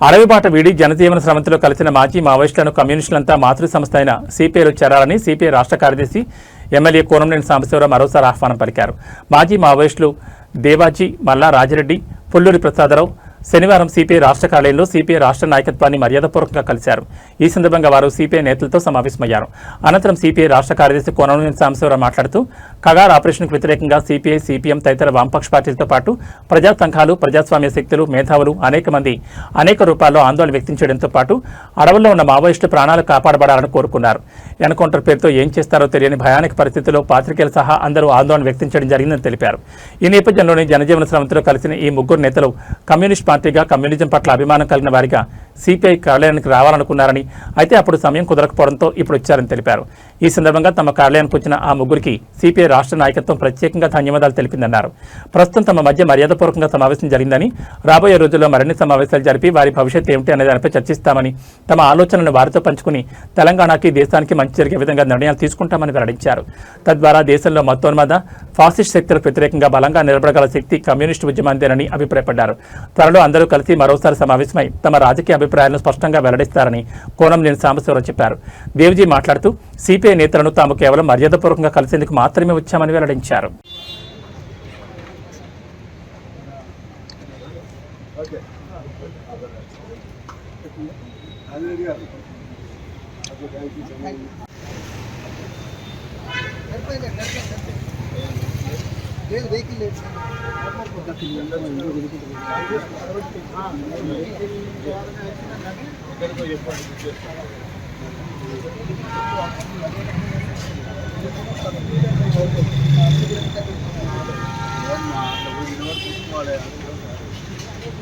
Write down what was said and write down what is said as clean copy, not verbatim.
అడవిబాట వీడి జనజీవన స్రవంతిలో కలిసిన మాజీ మావోయిస్టులను కమ్యూనిస్టులంతా మాతృ సంస్థ అయిన సిపిఐలో చేరాలని సిపిఐ రాష్ట్ర కార్యదర్శి ఎమ్మెల్యే కోనంనేని సాంబశివరావు మరోసారి ఆహ్వానం పలికారు. మాజీ మావోయిస్టులు దేవాజీ, మల్లా రాజిరెడ్డి, పుల్లూరి ప్రసాదరావు శనివారం సిపిఐ రాష్ట్ర కార్యాలయంలో సిపిఐ రాష్ట్ర నాయకత్వాన్ని మర్యాదపూర్వకంగా కలిశారు. ఈ సందర్భంగా వారు సిపిఐ నేతలతో సమావేశమయ్యారు. అనంతరం సిపిఐ రాష్ట్ర కార్యదర్శి కోనంనేని సాంబశివరావు మాట్లాడుతూ కగార్ ఆపరేషన్కు వ్యతిరేకంగా సిపిఐ, సిపిఎం తదితర వామపక్ష పార్టీలతో పాటు ప్రజా సంఘాలు, ప్రజాస్వామ్య శక్తులు, మేధావులు అనేక మంది అనేక రూపాల్లో ఆందోళన వ్యక్తం చేయడంతో పాటు అడవుల్లో ఉన్న మావోయిస్టు ప్రాణాలు కాపాడబడాలని కోరుకున్నారు. ఎన్కౌంటర్ పేరుతో ఏం చేస్తారో తెలియని భయానక పరిస్థితుల్లో పాత్రికేయులు సహా అందరూ ఆందోళన వ్యక్తం చేయడం జరిగిందని తెలిపారు. ఈ నేపథ్యంలోనే జనజీవన స్రవంతిలో కలిసిన ఈ ముగ్గురు నేతలు కమ్యూనిస్ట్ పార్టీగా కమ్యూనిజం పట్ల అభిమానం కలిగిన వారిగా సిపిఐ కార్యాలయానికి రావాలనుకున్నారని, అయితే అప్పుడు సమయం కుదరకపోవడంతో ఇప్పుడు వచ్చారని తెలిపారు. ఈ సందర్భంగా తమ కార్యాలయానికి వచ్చిన ఆ ముగ్గురికి సిపిఐ రాష్ట్ర నాయకత్వం ప్రత్యేకంగా ధన్యవాదాలు తెలిపిందన్నారు. ప్రస్తుతం తమ మధ్య మర్యాదపూర్వకంగా సమావేశం జరిగిందని, రాబోయే రోజుల్లో మరిన్ని సమావేశాలు జరిపి వారి భవిష్యత్తు ఏమిటి అనే దానిపై చర్చిస్తామని, తమ ఆలోచనలను వారితో పంచుకుని తెలంగాణకి, దేశానికి మంచి జరిగే విధంగా నిర్ణయాలు తీసుకుంటామని వెల్లడించారు. తద్వారా దేశంలో మత్తోన్మాద, ఫాసిస్ట్ శక్తులకు వ్యతిరేకంగా బలంగా నిలబడగల శక్తి కమ్యూనిస్టు ఉద్యమాందేనని అభిప్రాయపడ్డారు. త్వరలో అందరూ కలిసి మరోసారి సమావేశమై తమ రాజకీయ అభిప్రాయాలను స్పష్టంగా వెల్లడిస్తారని కోనంనేని సాంబశివరావు చెప్పారు. దేవ్జీ మాట్లాడుతూ సిపిఐ నేతలను తాము కేవలం మర్యాదపూర్వకంగా కలిసేందుకు మాత్రమే వచ్చామని వెల్లడించారు. Wow.